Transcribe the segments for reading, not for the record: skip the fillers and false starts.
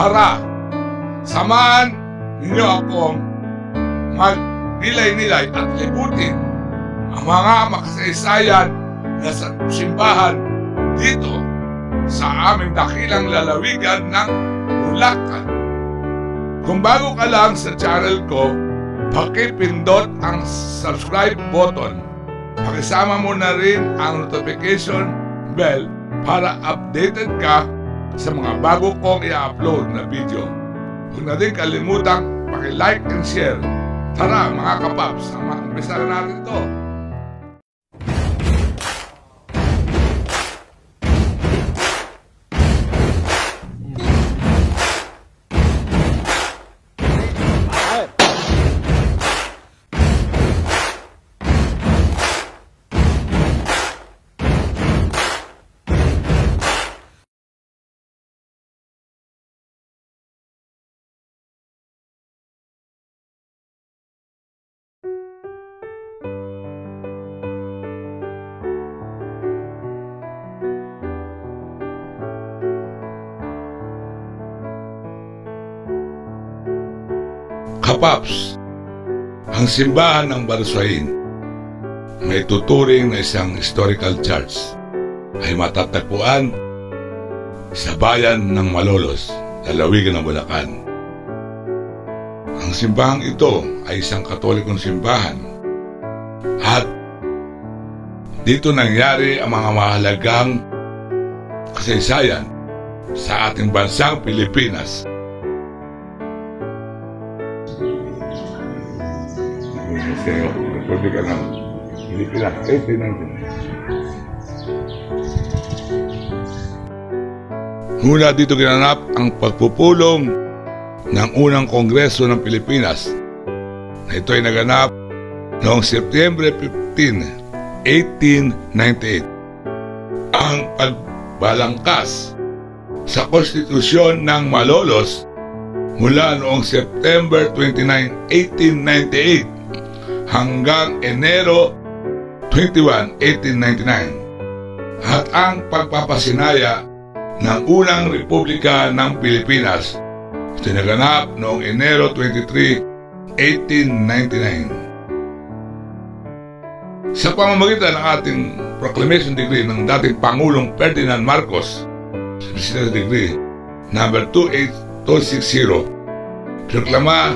Tara, samahan ninyo akong magnilay-nilay at libutin ang mga makasaysayan na sa simbahan dito sa aming dakilang lalawigan ng Bulacan. Kung bago ka lang sa channel ko, pakipindot ang subscribe button. Pakisama mo na rin ang notification bell para updated ka sa mga bago kong i-upload na video. Huwag na din kalimutang paki-like and share. Tara mga kapaps, umpisa na natin ito. Kapaps, ang simbahan ng Barusuain, may tuturing na isang historical church, ay matatagpuan sa bayan ng Malolos, lalawigan ng Bulacan. Ang simbahang ito ay isang Katolikong simbahan at dito nangyari ang mga mahalagang kasaysayan sa ating bansang Pilipinas. Republika ng Pilipinas, 1819. Mula dito ginanap ang pagpupulong ng unang Kongreso ng Pilipinas na ito ay naganap noong Setyembre 15, 1898. Ang pagbalangkas sa konstitusyon ng Malolos mula noong September 29, 1898 hanggang Enero 21, 1899 at ang pagpapasinaya ng unang Republika ng Pilipinas. Ito naganap noong Enero 23, 1899. Sa pamamagitan ng ating Proclamation Decree ng dating Pangulong Ferdinand Marcos, Presidential Decree number 28260, proklama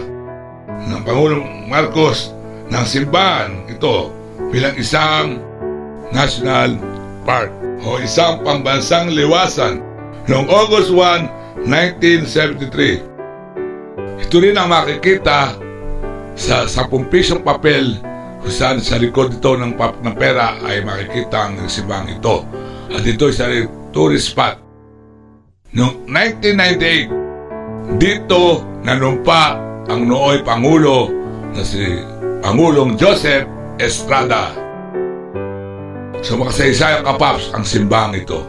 ng Pangulong Marcos ng simbahan ito bilang isang national park o isang pambansang liwasan noong August 1, 1973. Ito rin ang makikita sa 10 pisong papel kung saan sa likod ito ng pera ay makikita ang simbahan ito. At ito ay sa tourist spot. Noong 1998, dito nanumpa ang nooy Pangulo na si Pangulong Joseph Estrada. So makasaysayang kapaps ang simbahang ito.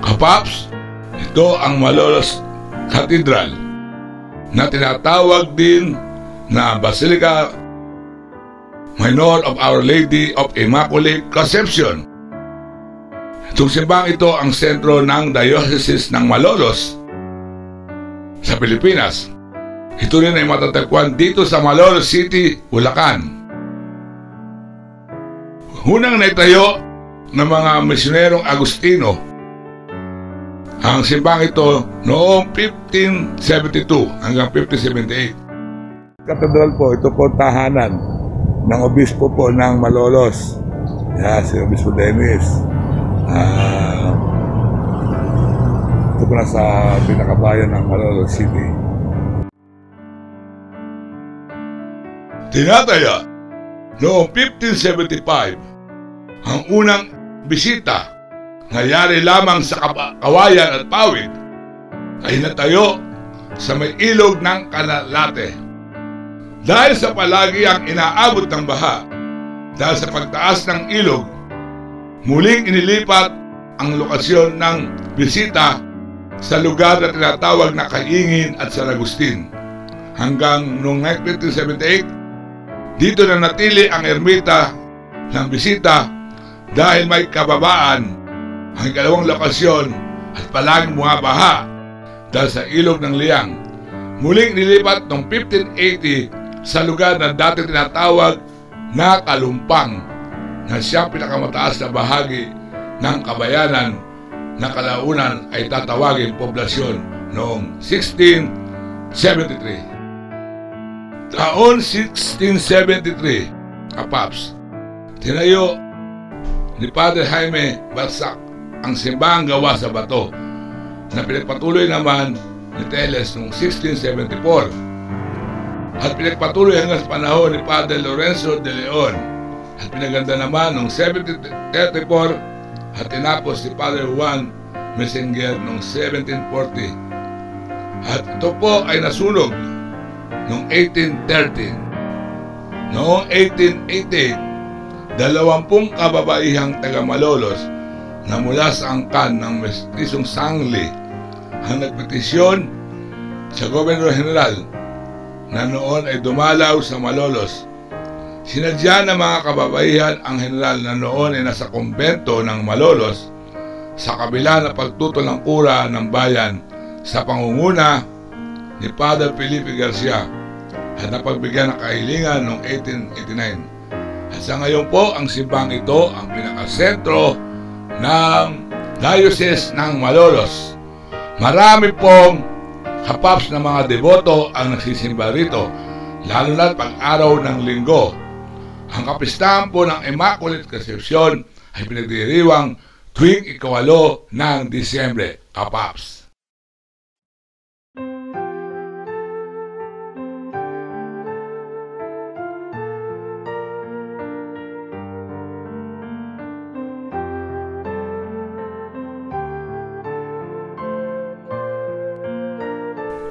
Kapaps, ito ang Malolos Cathedral na tinatawag din na Basilica Minor of Our Lady of Immaculate Conception. Itong simbahang ito ang sentro ng Diocese ng Malolos sa Pilipinas. Ito rin ay matatagpuan dito sa Malolos City, Bulacan. Unang naitayo ng mga misyonerong Agustino ang simbahang ito noong 1572 hanggang 1578. Katedral po, ito po tahanan ng obispo po ng Malolos. Si Obispo Dennis. Ito po nasa pinakabayan ng Malolos City. Tinataya noong 1575 ang unang bisita nangyari lamang sa Kawayan at Pawid ay natayo sa may ilog ng Canalate. Dahil sa palagi ang inaabot ng baha, dahil sa pagtaas ng ilog, muling inilipat ang lokasyon ng bisita sa lugar na tinatawag na Kaingin at San Agustin. hanggang noong 1978, dito na natili ang ermita ng bisita dahil may kababaan ang ikalawang lokasyon at palaging bumabaha dahil sa ilog ng Liang. Muling nilipat noong 1580 sa lugar na dati tinatawag na Kalumpang, na siyang pinakamataas na bahagi ng kabayanan na kalaunan ay tatawagin poblasyon noong 1673. Taon 1673, kapaps, tinayo ni Padre Jaime Barsac ang simbahang gawa sa bato na pinagpatuloy naman ni Teles noong 1674 at pinagpatuloy hanggang sa panahon ni Padre Lorenzo de Leon at pinaganda naman noong 1734 at tinapos si Padre Juan Messenger noong 1740 at ito po ay nasunog noong 1813. Noong 1888, 20 kababaihang taga-Malolos na mula sa angkan ng mestisong Sangli ang nagpetisyon sa Gobernador General na noon ay dumalaw sa Malolos. Sinadya ng mga kababaihan ang general na noon ay nasa kumbento ng Malolos sa kabila na pagtutol ng kura ng bayan sa pangunguna ni Father Felipe Garcia at napagbigyan ng kahilingan noong 1889. At sa ngayon po, ang simbang ito ang pinakasentro ng Diocese ng Malolos. Marami pong kapaps na mga deboto ang nagsisimba rito, lalo na pag-araw ng linggo. Ang kapistahan po ng Immaculate Conception ay pinagdiriwang tuwing 8 ng Disyembre, kapaps.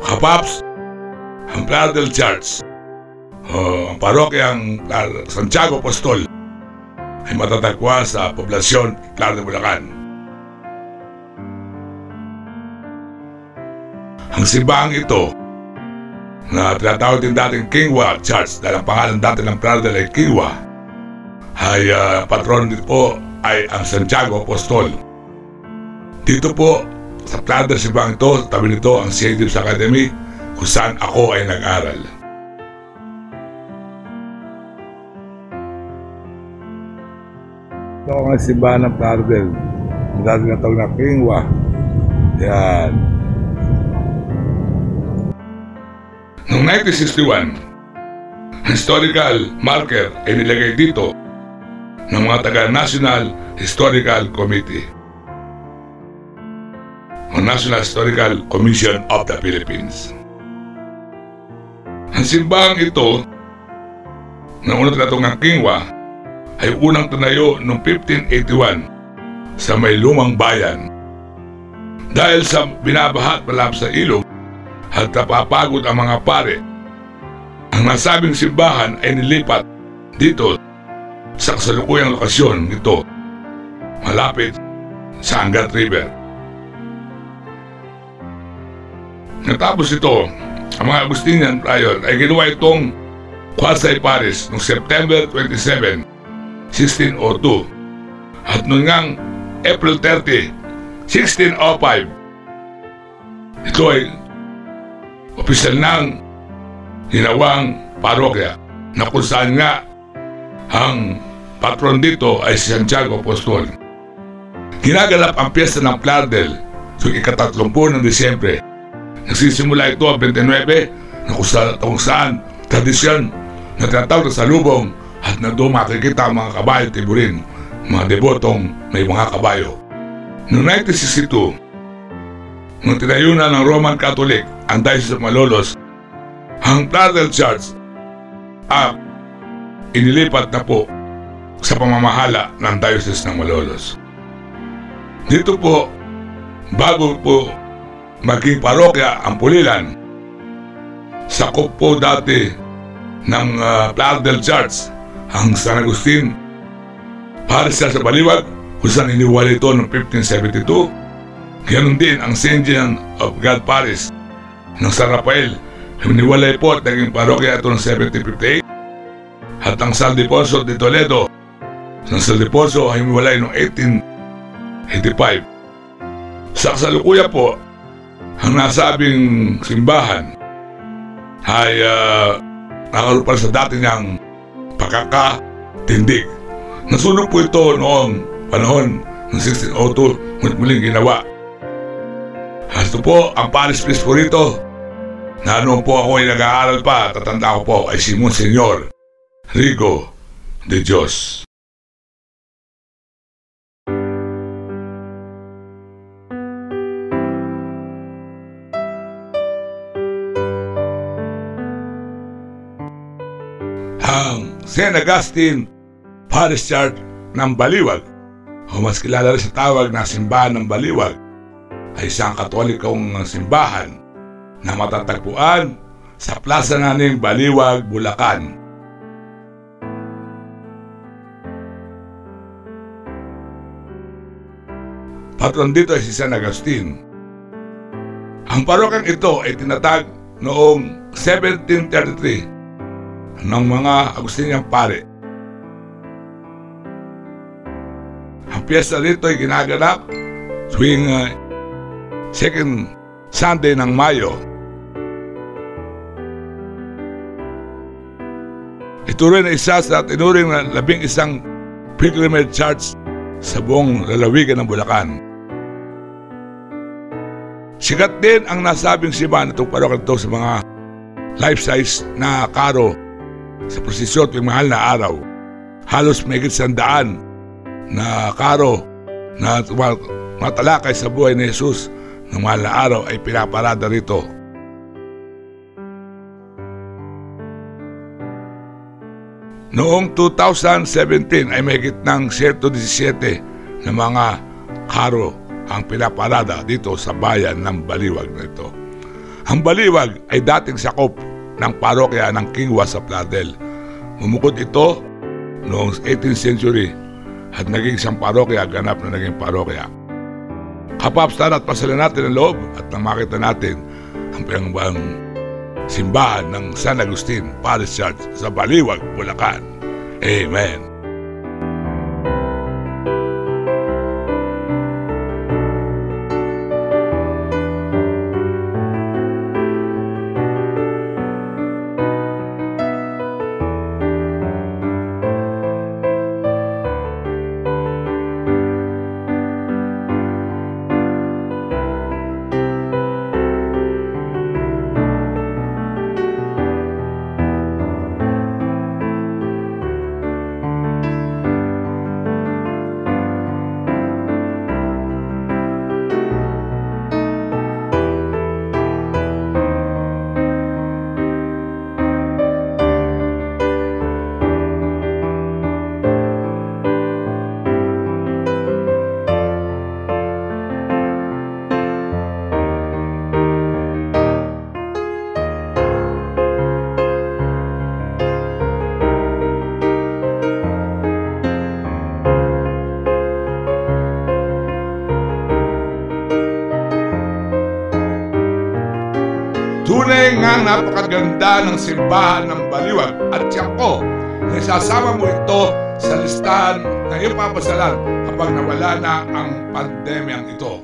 Kapaps, ang Playa del Church, ang parokyang Santiago Apostol ay matatagpuan sa poblasyon Playa de Bulacan. Ang simbahan ito na tinatawag din dating Kingwa Church dahil ang pangalan dati ng Playa del Kingwa ay patron dito po ay ang Santiago Apostol. Dito po sa Playa del simbang ito, tabi nito ang St. James Academy kung saan ako ay nag-aral. Ito ang simbahan ng Playa del, ang dati natawag na Kingwa. Yan. Noong 1961, historical marker ay nilagay dito ng mga taga-National Historical Committee o National Historical Commission of the Philippines. Ang simbahang ito na unang tinatawag ng Kingwa ay unang tinayo noong 1581 sa may lumang bayan. Dahil sa binabaha at malapit sa ilog at napapagod ang mga pare, ang nasabing simbahan ay nilipat dito sa kasalukuyang lokasyon nito malapit sa Angat River. Natapos ito, ang mga Agustinian Prior ay ginawa itong quasi paris noong September 27, 1602 at noong ngang April 30, 1605 ito ay opisyal ng ginawang parokya na kung saan nga ang patron dito ay si Santiago Apostol. Ginagalap ang piyesta ng Playa del tuwing ika-30 ng Disyembre. Nagsisimula ito ang 29 na kung saan tradisyon na tinatawag na salubong at na doon makikita ang mga kabayo tiburin, mga debotong may mga kabayo. Noong 1962, nung tinayo na ng Roman Catholic ang Diocese of Malolos, ang Playa del Church inilipat na po sa pamamahala ng Diocese ng Malolos. Dito po, bago po maging parokya ang Pulilan, sakop po dati ng Playa del Church ang San Agustin, paris sa Baliwag, kung saan iniwala ito noong 1572. Ganon din ang St. John of God Parish ng San Rafael Hiniwalay po at naging parokya ito ng 1758 at ang San Ildefonso de Toledo ng San Ildefonso ay hiniwalay noong 1885. Sa kasalukuyan po, ang nasabing simbahan ay nakaroon pa sa dati niyang pagkakatindig. Nasunog po ito noong panahon ng 1602, ngunit muling ginawa. Ito po ang Paris Priest po rito, na noon po ako ay nag-aaral pa, tatanda ko po ay si Monsignor Rigo de Dios. Ang St. Augustine Parish Church ng Baliwag, o mas kilala rin sa tawag na Simbahan ng Baliwag, ay isang katolikong simbahan na matatagpuan sa Plaza Naning Baliwag, Bulacan. Patron dito ay si San Agustin. Ang parokyang ito ay tinatag noong 1733 ng mga Agustinian pare. Ang piyesta dito ay ginaganap tuwing second Sunday ng Mayo. Ito rin ay isa sa tinuring na 11 pilgrimage church sa buong lalawigan ng Bulacan. Sikat din ang nasabing simbahan itong parokya ito sa mga life-size na karo sa prosesyon tuwing mahal na araw. Halos mahigit 100 na karo na matalakay sa buhay ni Jesus ng mahal na araw ay pinaparada rito. Noong 2017 ay mahigit ng 117 na mga karo ang pinaparada dito sa bayan ng Baliwag na ito. Ang Baliwag ay dating sakop ng parokya ng Kingwa sa Pladel. Mumukod ito noong 18th century at naging isang parokya, ganap na naging parokya. Kapaps, tara't pasalan natin ang loob at nang makita natin ang pinangbang simbahan ng San Agustin Parish Church sa Baliwag, Bulacan. Amen. Tunay nga napakaganda ng simbahan ng Baliwag at tiyak ko na isasama mo ito sa listahan na iyong papasalan kapag nawala na ang pandemyang ito.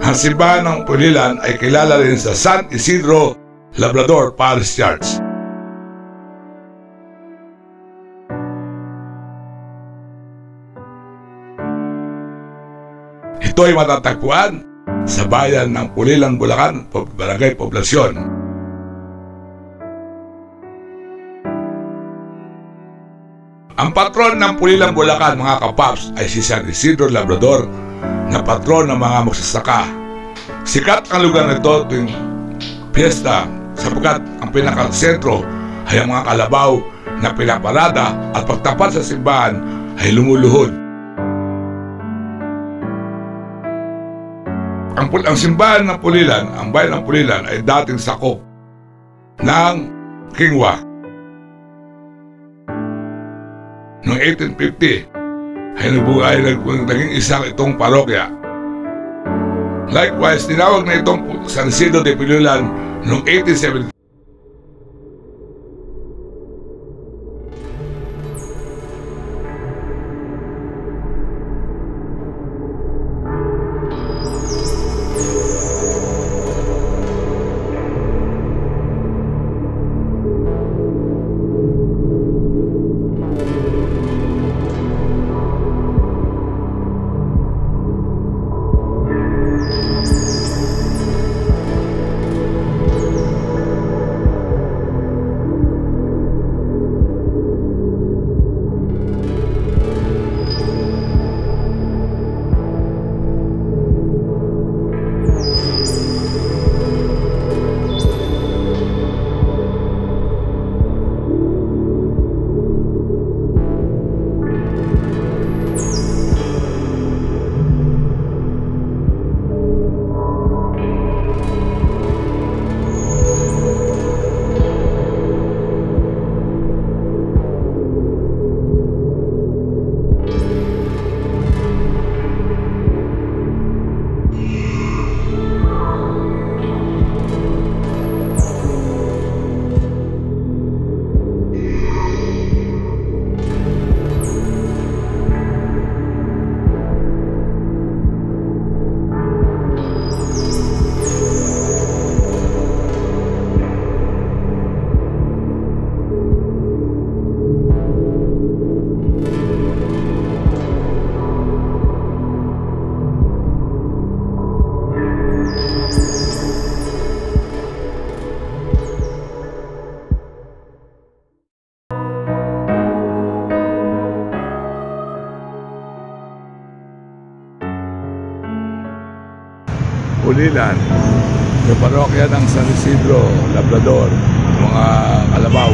Ang simbahan ng Pulilan ay kilala rin sa San Isidro Labrador Parish Church. Ito ay matatagpuan sa bayan ng Pulilan, Bulacan, Barangay Poblasyon. Ang patron ng Pulilan, Bulacan, mga kapaps, ay si San Isidro Labrador, na patron ng mga magsasaka. Sikat ang lugar nito tuwing piyesta sapagkat ang pinakasentro ay ang mga kalabaw na pinaparada at pagtapat sa simbahan ay lumuluhod. ang simbahan ng Pulilan, ang bayan ng Pulilan ay dating sakop ng Kingwa. Noong 1850 ay naging isang itong parokya. Likewise, tinawag na itong San Isidro de Pulilan noong 1870. Pulilan, yung parokya ng San Isidro, Labrador, mga Kalabaw.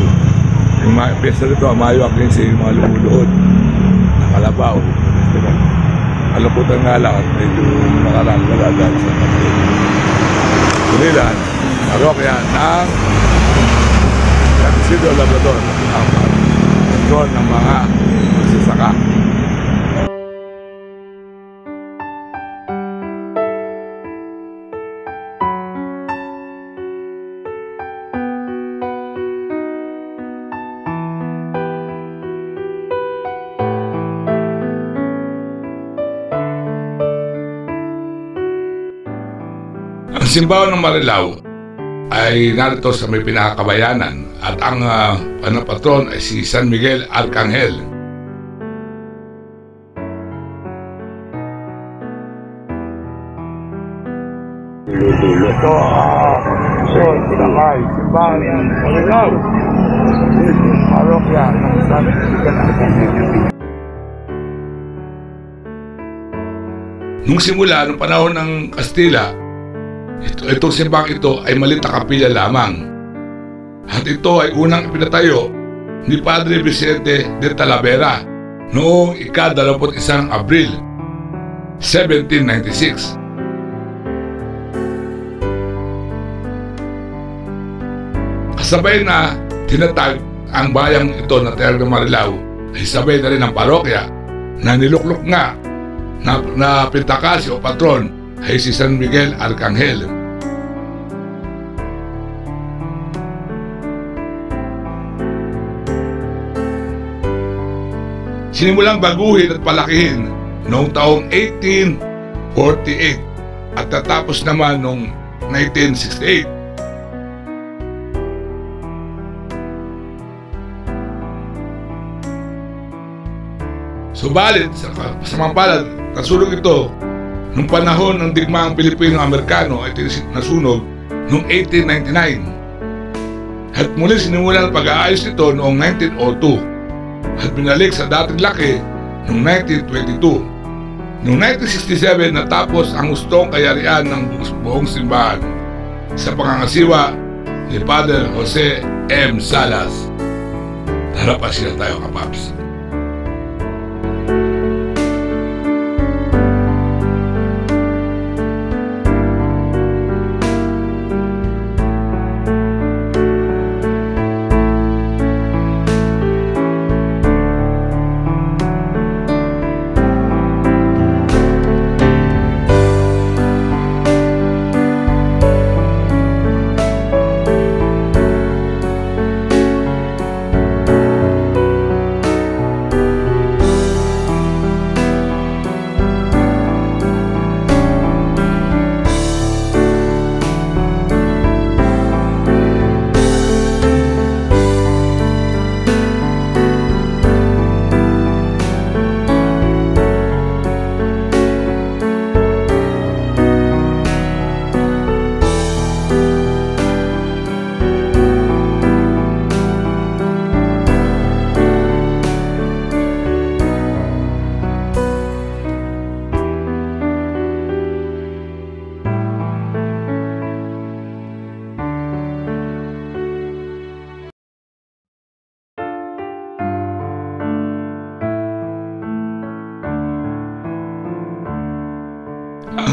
Yung mga piyesta dito, Mayo, Akinsi, yung mga lumulood ng Kalabaw. Kalaputan nga lang at medyo nakalagalagan sa Pulilan, parokya ng San Isidro, Labrador, ang kontrol ng mga magsasaka. Ang simbahan ng Marilao ay narito sa may pinakakabayanan at ang patron ay si San Miguel Arcangel. Ito simbahan ng Marilao, parokya ng San Miguel Arcangel. Nung simula, nung panahon ng Kastila, itong simbahang ito ay maliit na kapilya lamang. At ito ay unang ipinatayo ni Padre Vicente de Talavera noong ika-21 Abril 1796. Kasabay na tinatag ang bayang ito na Tierra de Marilao ay sabay na rin ang parokya na niluklok nga na pintakasi o patron ay si San Miguel Arcangel. Sinimulang baguhin at palakihin noong taong 1848 at natapos naman noong 1968. Subalit, sa mampalad, nasulog ito nung panahon ng digmaang Pilipino-Amerikano ay nasunog noong 1899. At muli sinimulan ang pag-aayos nito noong 1902 at binalik sa dating laki noong 1922. Noong 1967 natapos ang hustong kayarian ng buong simbahan sa pangangasiwa ni Father Jose M. Salas. Tara pa sila tayo, kapaps.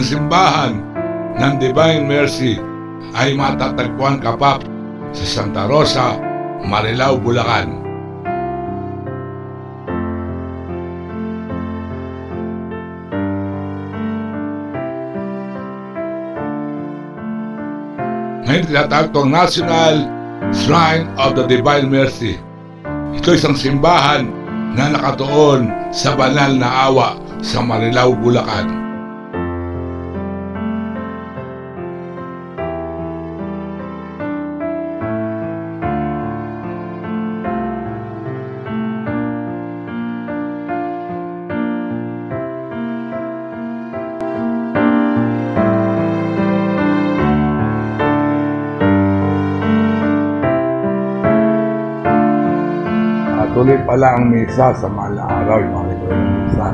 Ang simbahan ng Divine Mercy ay matatagpuan kapap sa Santa Rosa, Marilao, Bulacan. Ngayon tinatawag itong National Shrine of the Divine Mercy. Ito isang simbahan na nakatuon sa banal na awa sa Marilao, Bulacan. Tuloy pala ang misa sa mahal na araw, yung mga misa.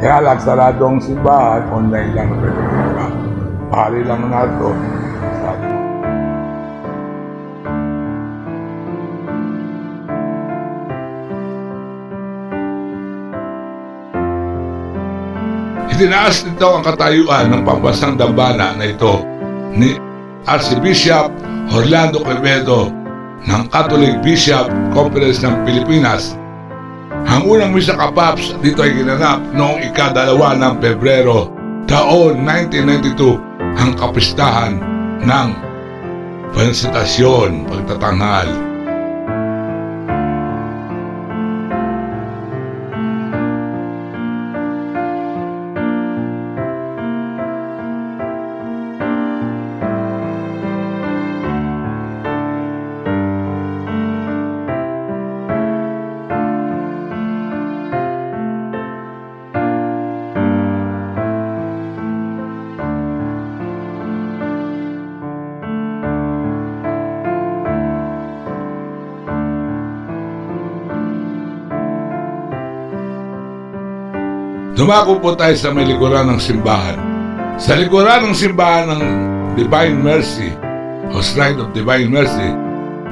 Kaya lang, sarado ang simbahan, online lang na pwede ka. Pahali lang na ito. Itinaas nito ang katayuan ng pambansang dambana na ito ni Archbishop Orlando Quevedo ng Catholic Bishop Conference ng Pilipinas. Ang unang misa kapaps dito ay ginanap noong ika-2 ng Pebrero taon 1992, ang kapistahan ng Pensitasyon, pagtatanghal. Dumako po tayo sa may likuran ng simbahan. Sa likuran ng simbahan ng Divine Mercy o Shrine of Divine Mercy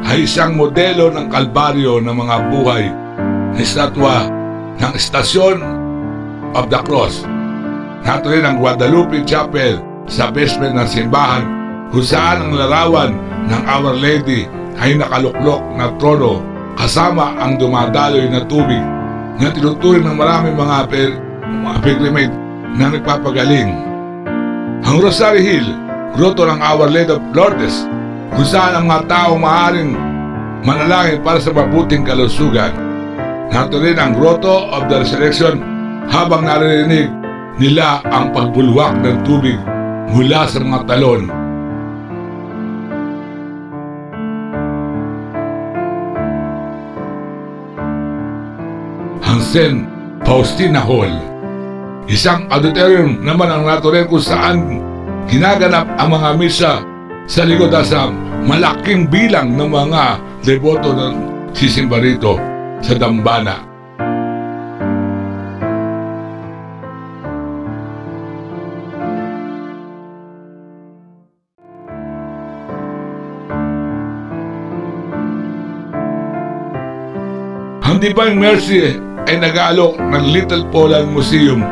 ay isang modelo ng kalbaryo ng mga buhay na estatwa ng Station of the Cross. Nato rin ang Guadalupe Chapel sa basement ng simbahan kung saan ang larawan ng Our Lady ay nakaluklok na trono kasama ang dumadaloy na tubig na tinuturing ng maraming mga pilgrimage na nagpapagaling. Ang Rosary Hill, groto ng Our Lady of Lourdes, kung saan ang mga tao maaaring manalangin para sa mabuting kalusugan. Narito rin ang Grotto of the Resurrection habang naririnig nila ang pagbulwak ng tubig mula sa mga talon. Ang St. Faustina Hall, isang auditorium naman ang naturen kung saan ginaganap ang mga misa sa likod sa malaking bilang ng mga deboto na sisimba rito sa dambana. Ang Divine Mercy ay nag-aalok ng Little Poland Museum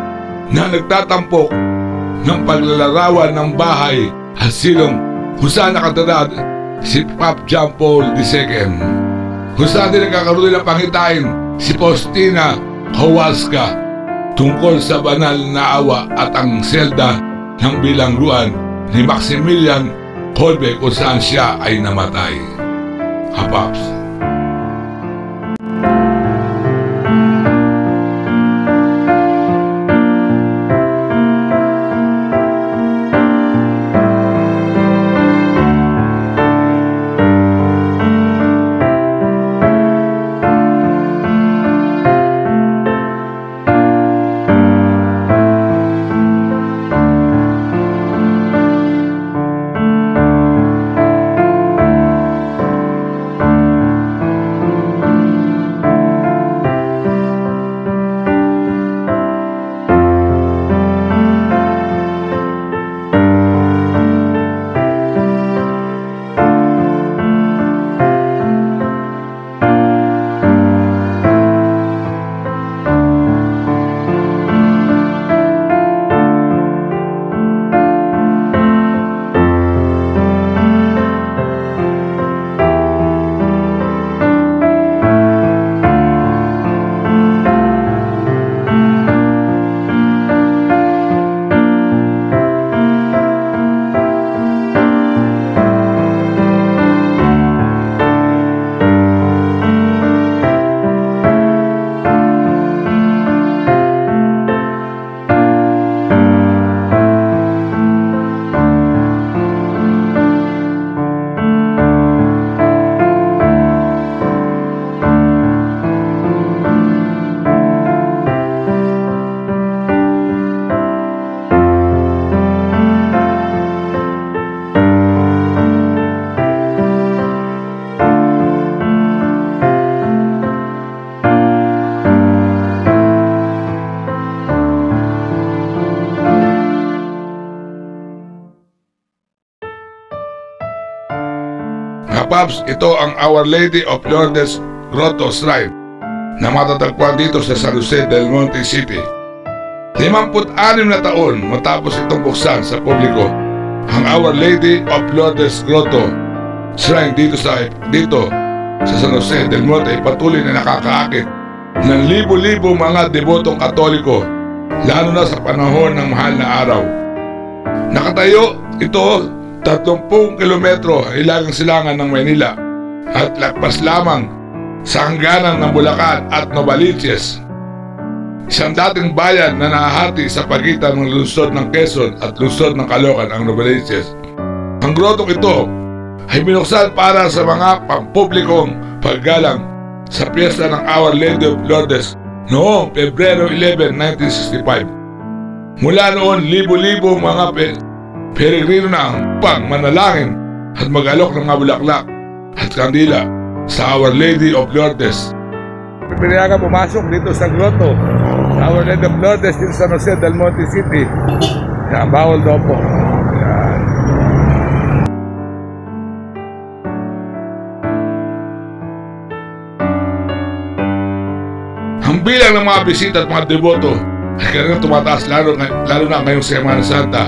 na nagtatampok ng paglalarawan ng bahay at silong kung saan nakatira si Pope John Paul II. Kung saan din nagkakaroon ng pangitain si Faustina Kowalska tungkol sa banal na awa at ang selda ng bilangguan ni Maximilian Kolbe kung saan siya ay namatay. Hapaps. Kapaps, ito ang Our Lady of Lourdes Grotto Shrine na matatagpuan dito sa San Jose del Monte City. 56 na taon matapos itong buksan sa publiko, ang Our Lady of Lourdes Grotto Shrine dito sa San Jose del Monte ay patuloy na nakakaakit ng libo-libo mga debotong Katoliko, lalo na sa panahon ng mahal na araw. Nakatayo ito 30 kilometro hilagang silangan ng Maynila at lagpas lamang sa hangganan ng Bulacan at Novaliches, isang dating bayan na nahahati sa pagitan ng lungsod ng Quezon at lungsod ng Caloocan, ang Novaliches. Ang grotong ito ay binuksan para sa mga pampublikong paggalang sa piyesta ng Our Lady of Lourdes noong Pebrero 11, 1965. Mula noon, libo-libo mga peregrino na upang manalangin at mag-alok ng mga bulaklak at kandila sa Our Lady of Lourdes. Pinayagan pumasok dito sa grotto sa Our Lady of Lourdes dito sa San Jose del Monte City. Yan, bawal daw po. Yan. Ang bilang ng mga bisita at mga deboto ay kanilang tumataas lalo na ngayong Semana Santa.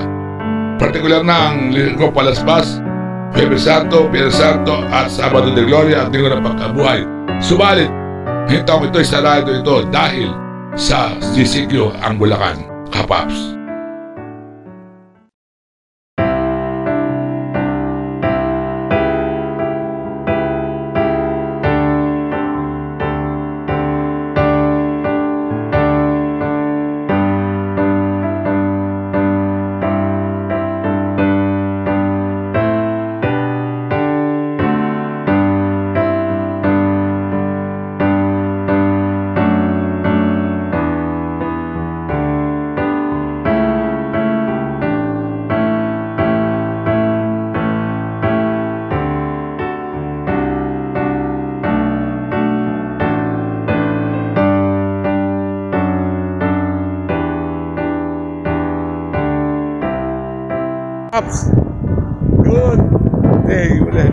Partikular na ang Linggo Palaspas, Huwebes Santo, Biyernes Santo at Sabado de Gloria at Linggo ng Pagkabuhay. Subalit, ngayong taong ito ay sarado ito dahil sa GCQ ang Bulacan, Kapaps. Good day ulit.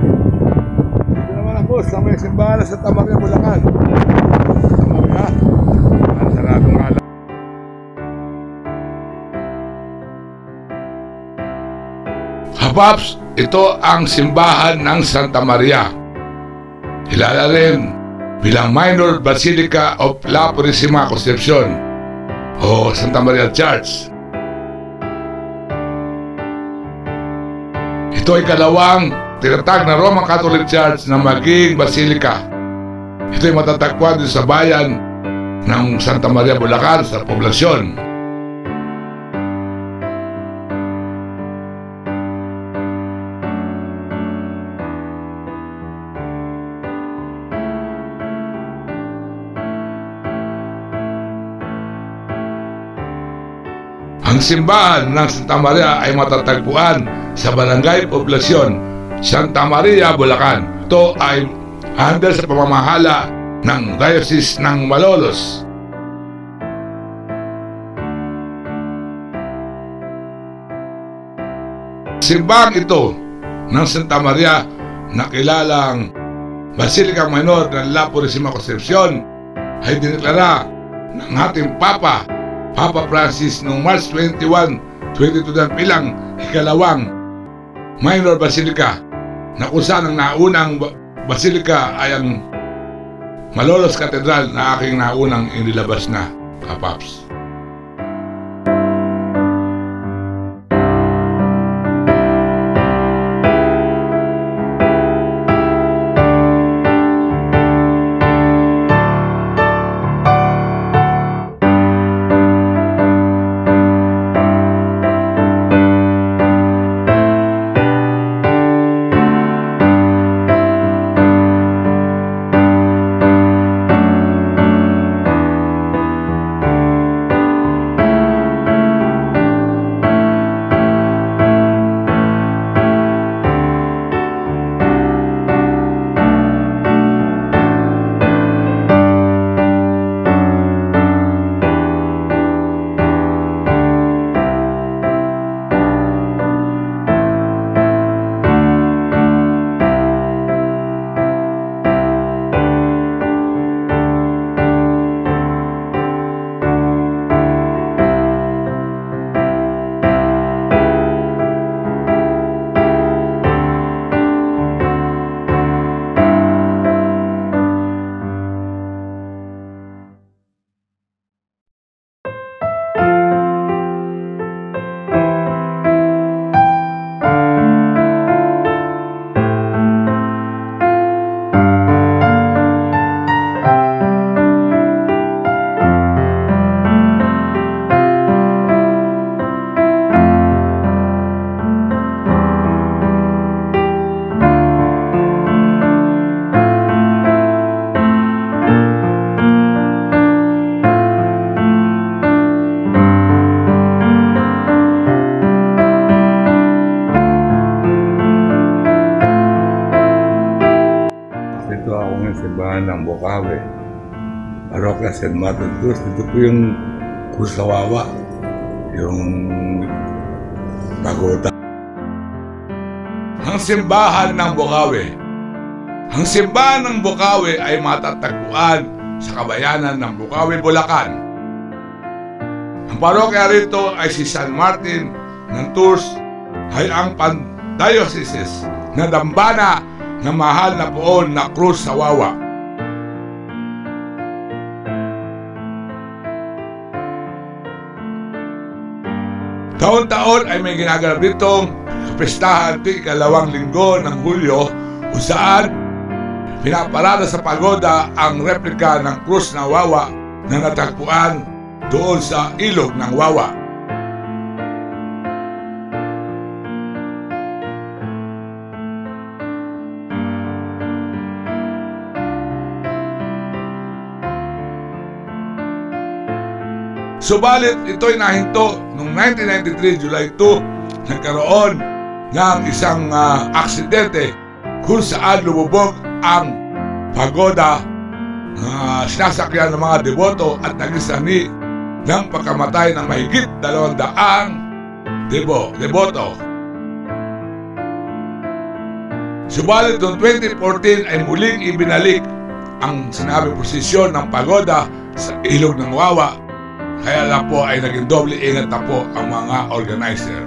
Dito naman ako sa may simbahan sa Santa Maria, Bulacan. Santa Maria, ang saradong alam. Kapaps, ito ang simbahan ng Santa Maria. Kilala rin bilang Minor Basilica of La Purísima Concepcion o Santa Maria Church. Ito ay kalawang tinatag na Roman Catholic Church na maging basilika. Ito ay matatagpuan dito sa bayan ng Santa Maria, Bulacan sa poblasyon. Ang simbahan ng Santa Maria ay matatagpuan sa Barangay Poblasyon, Santa Maria, Bulacan. Ito ay under sa pamamahala ng Diocese ng Malolos. Simbahan ito ng Santa Maria na kilalang Basilica Minor ng La Purísima Concepcion ay dineklara ng ating Papa Francis noong March 21, 2022 bilang ikalawang Minor Basilica, na kung saan ang naunang Basilica ay ang Malolos Cathedral na aking naunang inilabas na, Kapaps. Parokya St. Martin Tours. Dito po yung Kusawawa, yung pagoda. Ang simbahan ng Bukawi. Ang simbahan ng Bukawi ay matatagpuan sa kabayanan ng Bukawi, Bulacan. Ang parokya rito ay si San Martin ng Tours, ay ang pan-diocese na dambana ng mahal na poon na Cruz sa Wawa. Taon-taon ay may ginaganap ditong kapistahan tuwing ikalawang linggo ng Hulyo kung saan pinaparada sa pagoda ang replika ng Cruz ng Wawa na natagpuan doon sa ilog ng Wawa. Subalit ito'y nahinto noong 1993, July 2, nagkaroon ng isang aksidente kung saan lumubog ang pagoda na sinasakyan ng mga deboto at nagisani ng pagkamatay ng mahigit 200 deboto. Subalit noong 2014 ay muling ibinalik ang sinabing posisyon ng pagoda sa ilog ng Wawa. Kaya lang po ay naging doble ingat na po ang mga organizer.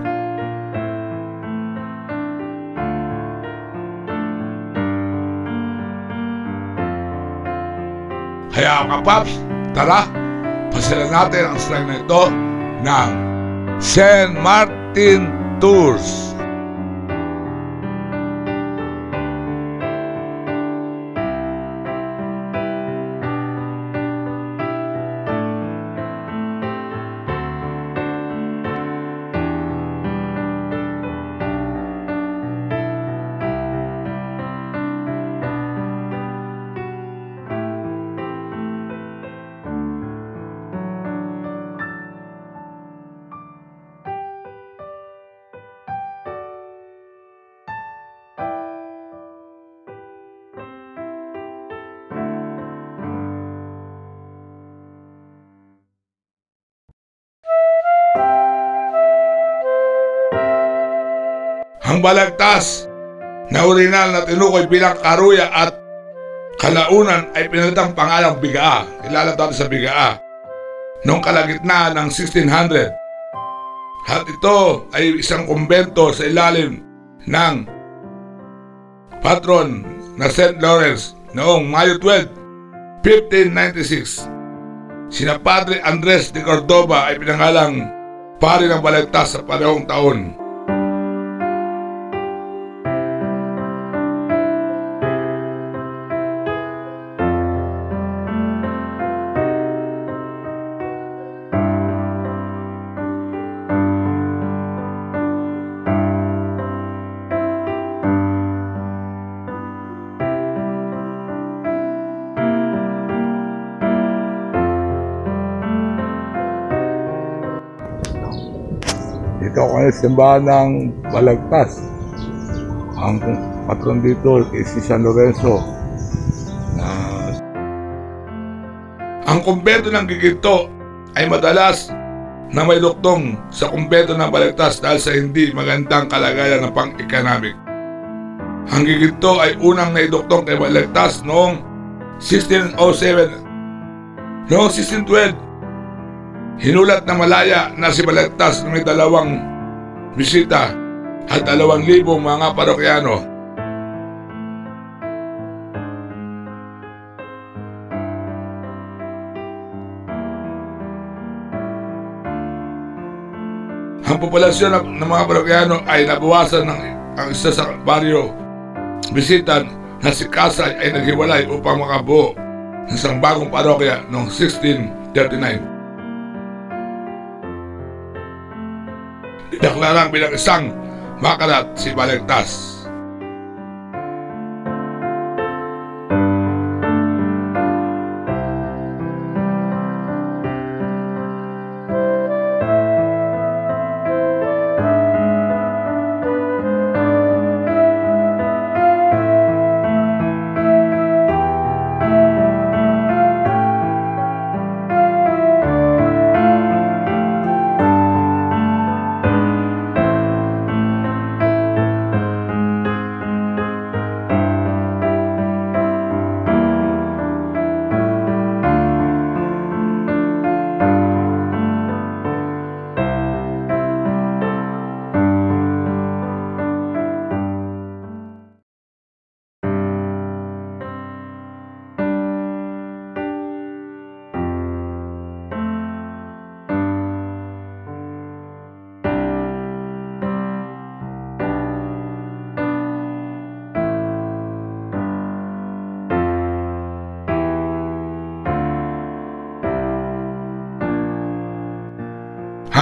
Kaya mga paps, tara, pasyalan natin ang slang na ito ng St. Martin Tours. Ang balagtas na orinal na tinukoy bilang karuya at kalaunan ay pinalitang pangalang Bigaa. Kilala dati sa Bigaa noong kalagitnaan ng 1600. At ito ay isang kumbento sa ilalim ng patron na St. Lawrence noong Mayo 12, 1596. Sina Padre Andres de Cordova ay pinangalang pari ng balagtas sa parehong taon. Dito ako sa simbahan ng Balagtas. Ang patron dito is si San Lorenzo. Ang kumbento ng Giginto ay madalas na may duktong sa kumbento ng Balagtas dahil sa hindi magandang kalagayan ng pang-economic. Ang Giginto ay unang naiduktong kay Balagtas noong 1607. Noong 1612, hinulat na malaya na si Balagtas na may 2 bisita at 2,000 mga parokyano. Ang populasyon ng mga parokyano ay nabawasan ng ang isa sa baryo bisita na si Kasay ay naghiwalay upang makabuo ng isang bagong parokya noong 1639. Deklarang bilang isang makalat si Balagtas.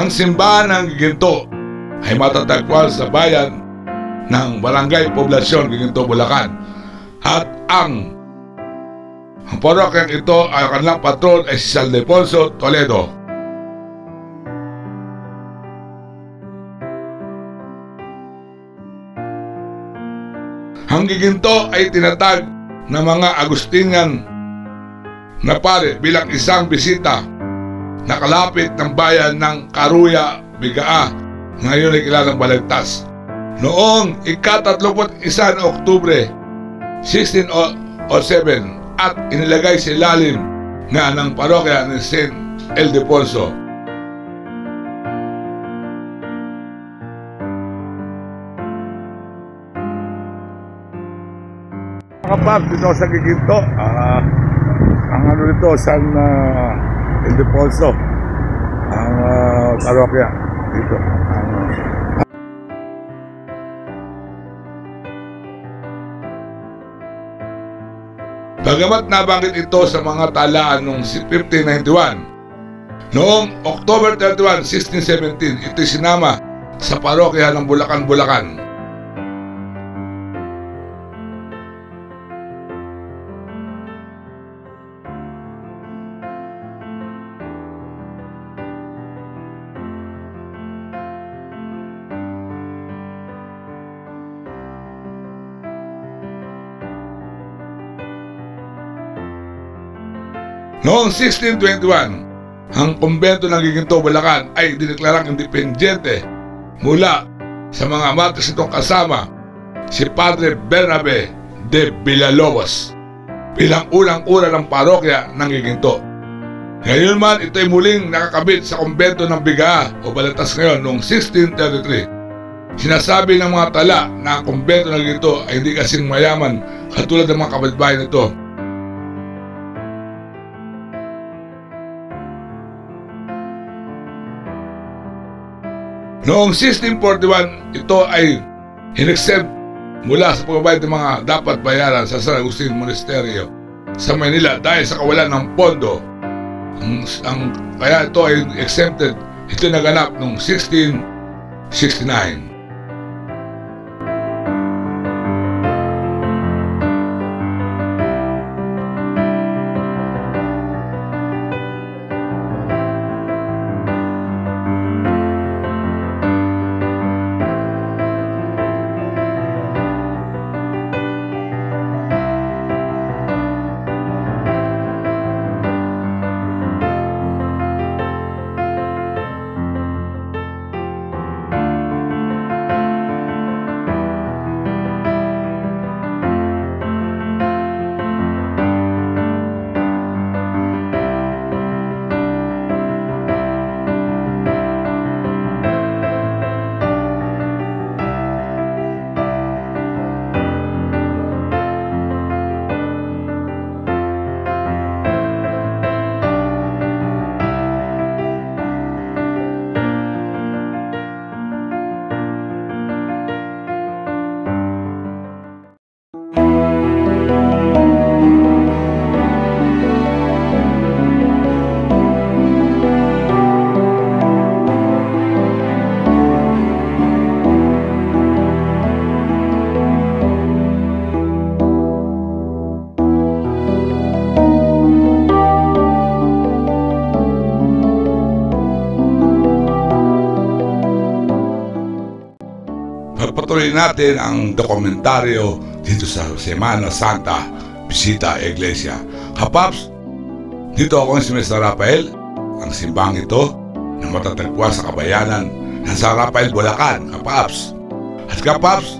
Ang simbahan ng Giginto ay matatagpuan sa bayan ng Barangay Poblasyon, Giginto, Bulacan. At ang parokyang ito ay kanilang patron ay si San Ildefonso Toledo. Ang Giginto ay tinatag ng mga Agustinian na pare bilang isang bisita na kalapit ng bayan ng Caruya, Bigaa, ngayon ay kilalang Balagtas. Noong ika-31 na Oktubre 1607 at inilagay sa ilalim nga ng parokya ni San Ildefonso. Kapag dito sa Giginto, ang ano dito, San Ildefonso, ang parokya dito. Bagamat nabanggit ito sa mga talaan noong 1591, noong October 31, 1617, ito sinama sa parokya ng Bulacan, Bulacan. Noong 1621, ang kumbento ng Giginto, Bulacan ay dineklarang independyente mula sa mga martis nitong kasama si Padre Bernabe de Villalobos bilang unang-una ng parokya ng Giginto. Ngayon man, ito ay muling nakakabit sa kumbento ng Bigaa o Balagtas ngayon noong 1633. Sinasabi ng mga tala na ang kumbento ng Giginto ay hindi kasing mayaman katulad ng mga kapitbahay nito. Noong 1641, ito ay inexempt mula sa pagbabayad ng mga dapat bayaran sa San Agustin Monasterio sa Manila dahil sa kawalan ng pondo. Kaya ito ay exempted. Ito naganap noong 1669. Pagpatuloy natin ang dokumentaryo dito sa Semana Santa, Bisita Iglesia. Kapaps, dito ako si Mr. Rafael, ang simbang ito na matatagpuan sa kabayanan ng San Rafael, Bulacan, Kapaps. At Kapaps,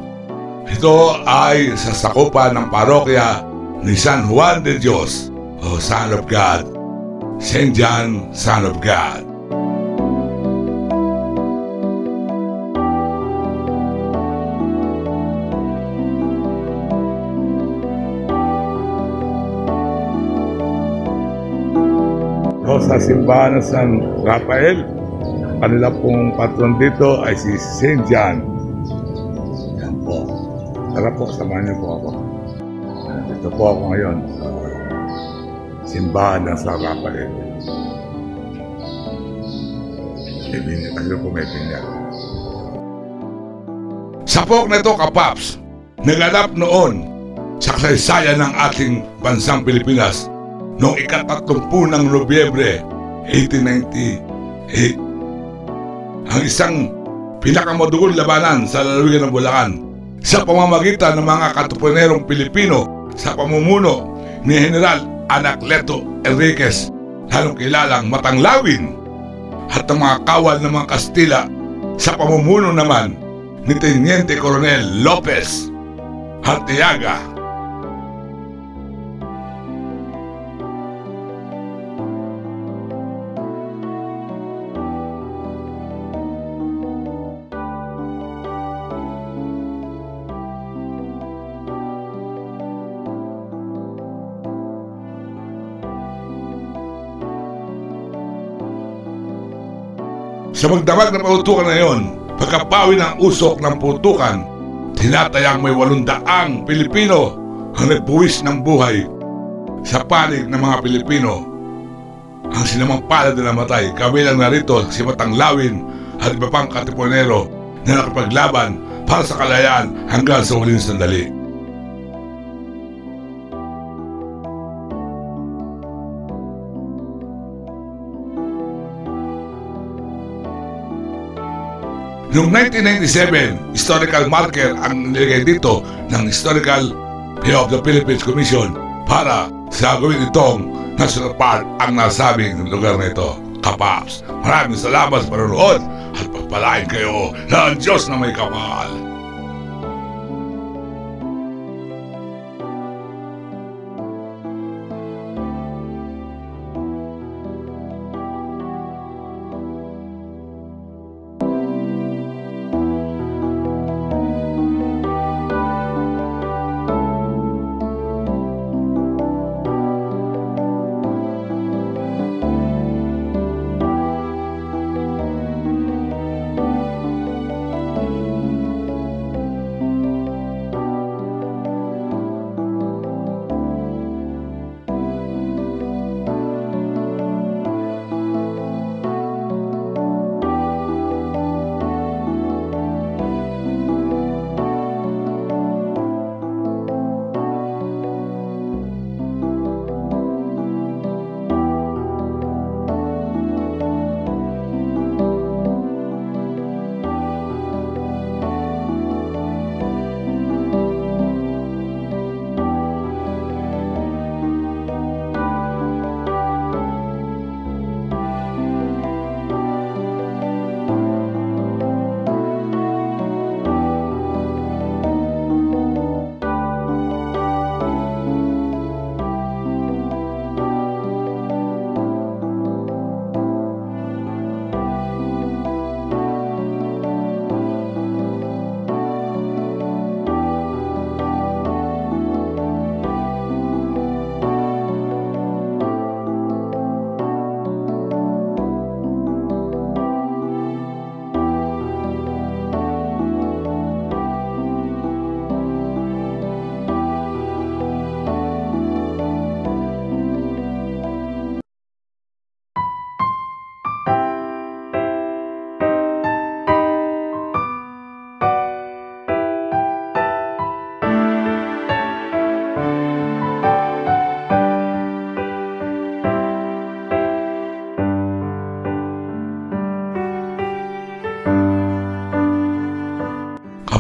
ito ay sa sakupan ng parokya ni San Juan de Dios o Son of God, St. John, Son of God. Sa simbahan ng San Rafael, kanila pong patron dito ay si St. John. Yan po. Tara po, samahan niyo po ako. Dito po ako ngayon sa simbahan ng San Rafael. Ibinya, kasi po may pinya. Sa pok na ito, Kapaps, naganap noon sa kasaysayan ng ating bansang Pilipinas noong ika-30 ng Nobyembre 1898. Ang isang pinakamadugong labanan sa lalawigan ng Bulacan sa pamamagitan ng mga katupunerong Pilipino sa pamumuno ni General Anacleto Enriquez, lalong kilalang Matanglawin, at ang mga kawal ng mga Kastila sa pamumuno naman ni Teniente Coronel Lopez Arteaga. Sa magdamag na pautukan na yon, pagkapawi ng usok ng putukan, tinatayang may 800 Pilipino ang nagbuwis ng buhay sa panig ng mga Pilipino. Ang sinamang palad na namatay, kabilang narito si Matanglawin at iba pang katipunero na nakapaglaban para sa kalayaan hanggang sa huling sandali. Noong 1997, historical marker ang nilagay dito ng Historical Bay of the Philippines Commission para sa gawin itong National Park ang nasabing lugar na ito. Kapaps, maraming salamat sa panonood at pagpalain kayo ng Diyos na may kapal.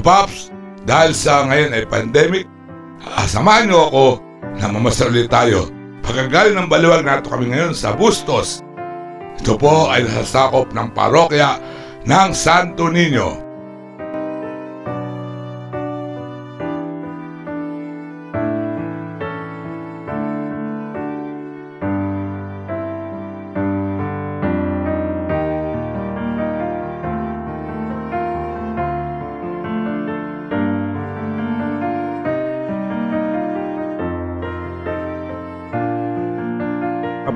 Kapaps, dahil sa ngayon ay pandemic, samahan niyo ako na mamasal ulit tayo. Pagkagaling ng baliwag nato kami ngayon sa Bustos. Ito po ay nasasakop ng parokya ng Santo Niño.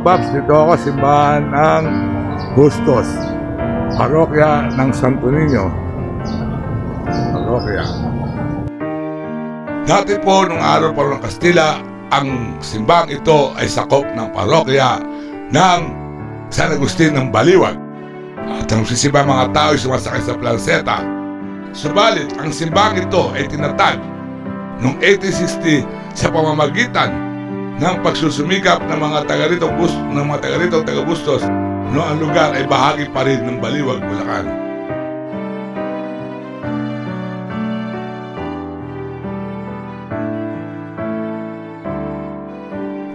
Kapaps, dito ako simbahan ng Bustos, parokya ng Santo Niño. Parokya. Dati po, nung araw pa ng Kastila, ang simbang ito ay sakop ng parokya ng San Agustin ng Baliwag. at ang sisiba mga tao ay sumasakay sa planseta. Subalit, ang simbang ito ay tinatag noong 1860 sa pamamagitan ng pagsusumikap ng mga taga-ritong taga-Bustos noong ang lugar ay bahagi pa rin ng Baliwag, Bulacan.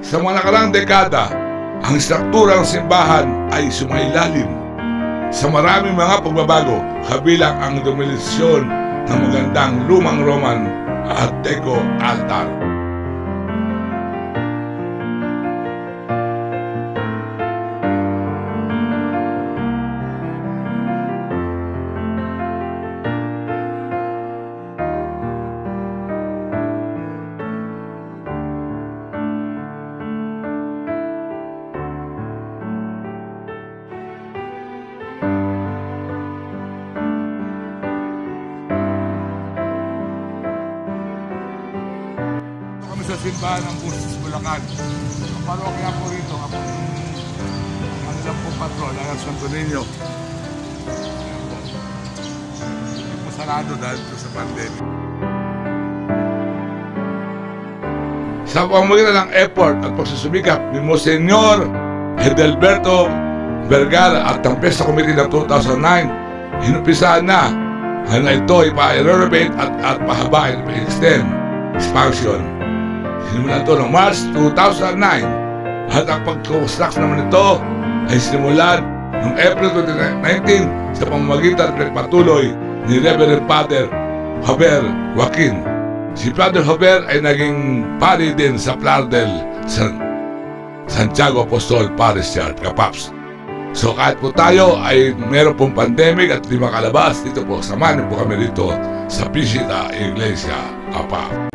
Sa mga nakaraang dekada, ang struktura ng simbahan ay sumailalim sa maraming mga pagbabago, kabilang ang demolisyon ng magandang lumang Roman at Deco altar. Sa simbahan ng Bustos, Bulacan. Ang parokya po rito, ako ang ilang po patron, ang Santo Niño. Hindi po sarado dahil ito sa pandemic. Sa pamamagitan ng effort at pagsusumikap ni Monsignor Edelberto Vergara at ang Pesta Committee ng 2009, inumpisahan na ito ipa-renovate at pahabain, ipa-extend, expansion. Sinimulan ito noong March 2009 at ang pag-construct naman ito ay sinimulan noong April 2019 sa pamamagitan ng patuloy ni Reverend Father Javier Joaquin. Si Father Javier ay naging pari din sa Plardel Santiago Apostol Parish Church, Kapaps. So kahit po tayo ay meron pong pandemic at di makalabas, dito po, samahan po kami dito sa Visita Iglesia, Kapaps.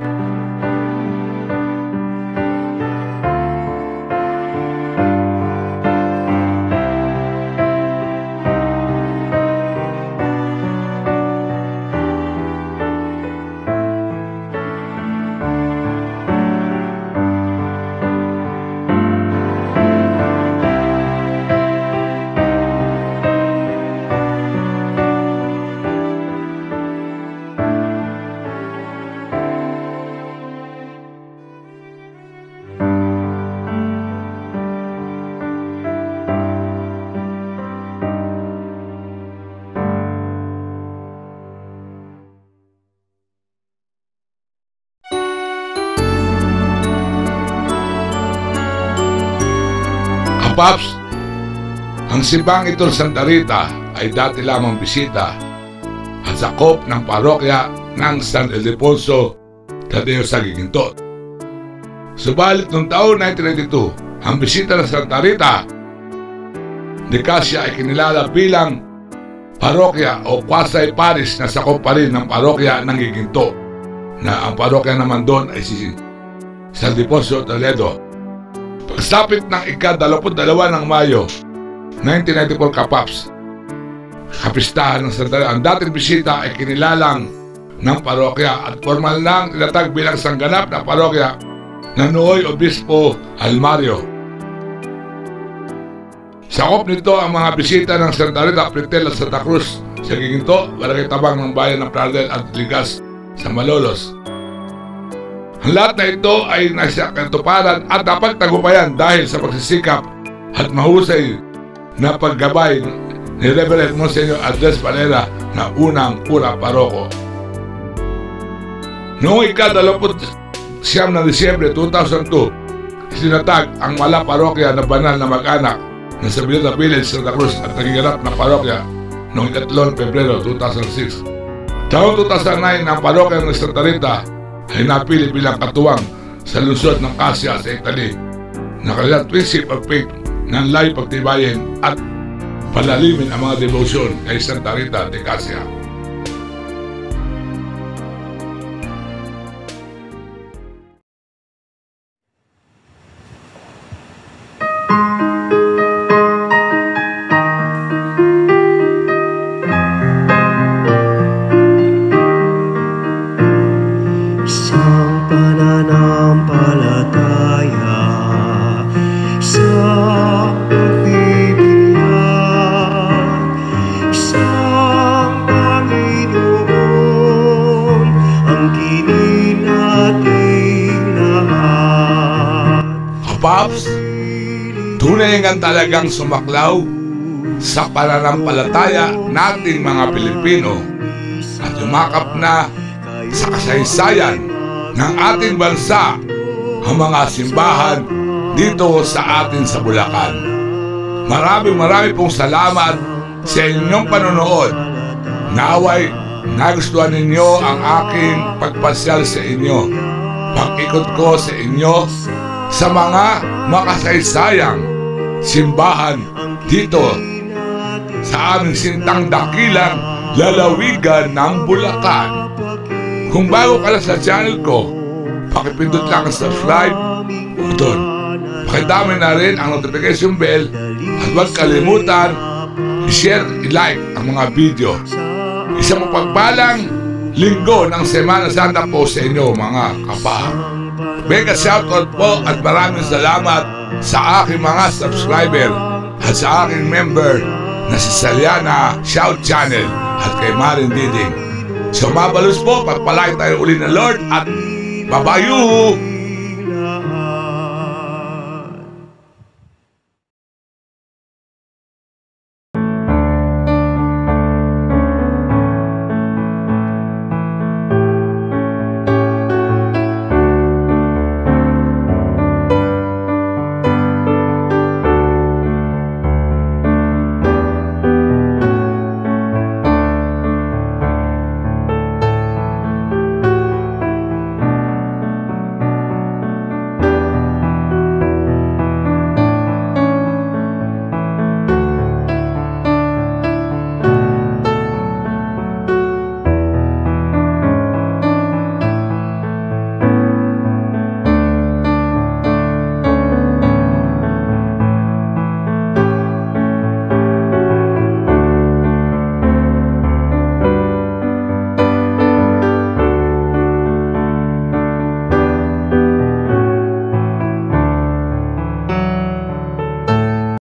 Kapaps, ang simbang ito sa Santa Rita ay dati lamang bisita at sakop ng parokya ng San Ildefonso Tadeo sa Gigintot. Subalit noong taon 1992, ang bisita ng Santa Rita ni Casia ay kinilala bilang parokya o quasi parish na sakop pa rin ng parokya ng Giginto, na ang parokya naman doon ay si San Ildefonso Toledo. Pagsapit ng ika-22 ng Mayo 1994, Kapaps, kapistahan ng Santa Rita, ang dating bisita ay kinilalang ng parokya at formal nang tinatag bilang sangganap na parokya ng Nooy Obispo Almario. Sakop nito ang mga bisita ng Santa Rita, Pretel at Santa Cruz sa Giginto, Barangay Tabang ng bayan ng Pradel at Ligas sa Malolos. Ang lahat na ito ay nasa katuparan at dapat tagumpayan dahil sa pagsisikap at mahusay na paggabay ni Reverend Monsignor Andres Valera na unang pura paroko. Noong ika-29 ng Disyembre 2002, sinatag ang mala parokya na banal na mag-anak na sa Vileta Village, Santa Cruz at nagiganap na parokya noong 3 Pebrero 2006. Taong 2009, ang parokya ng Santa Rita ay napili bilang katuwang sa lungsod ng Casia sa Italy na kanilang twinship of faith ng layo pagtibayin at palalimin ang mga devotion kay Santa Rita de Casia. kailangan talagang sumaklaw sa pananampalataya nating mga Pilipino at yumakap na sa kasaysayan ng ating bansa ang mga simbahan dito sa atin sa Bulacan. Maraming pong salamat sa inyong panonood. Naway nagustuhan ninyo ang aking pagpasyal sa inyo. Pag-ikot ko sa inyo sa mga makasaysayang simbahan dito sa aming sintang dakilang lalawigan ng Bulacan. Kung bago ka lang sa channel ko, pakipindot lang ang subscribe button. Pakidami na rin ang notification bell at huwag kalimutan i-share, i-like ang mga video. Isang mapagpalang linggo ng Semana Santa po sa inyo mga kapahag. Mega shoutout po at maraming salamat sa aking mga subscriber at sa aking member na si Saliana Shout Channel at kay Marin Diding. So mabalos po, pagpalain tayo uli ng Lord at babayu!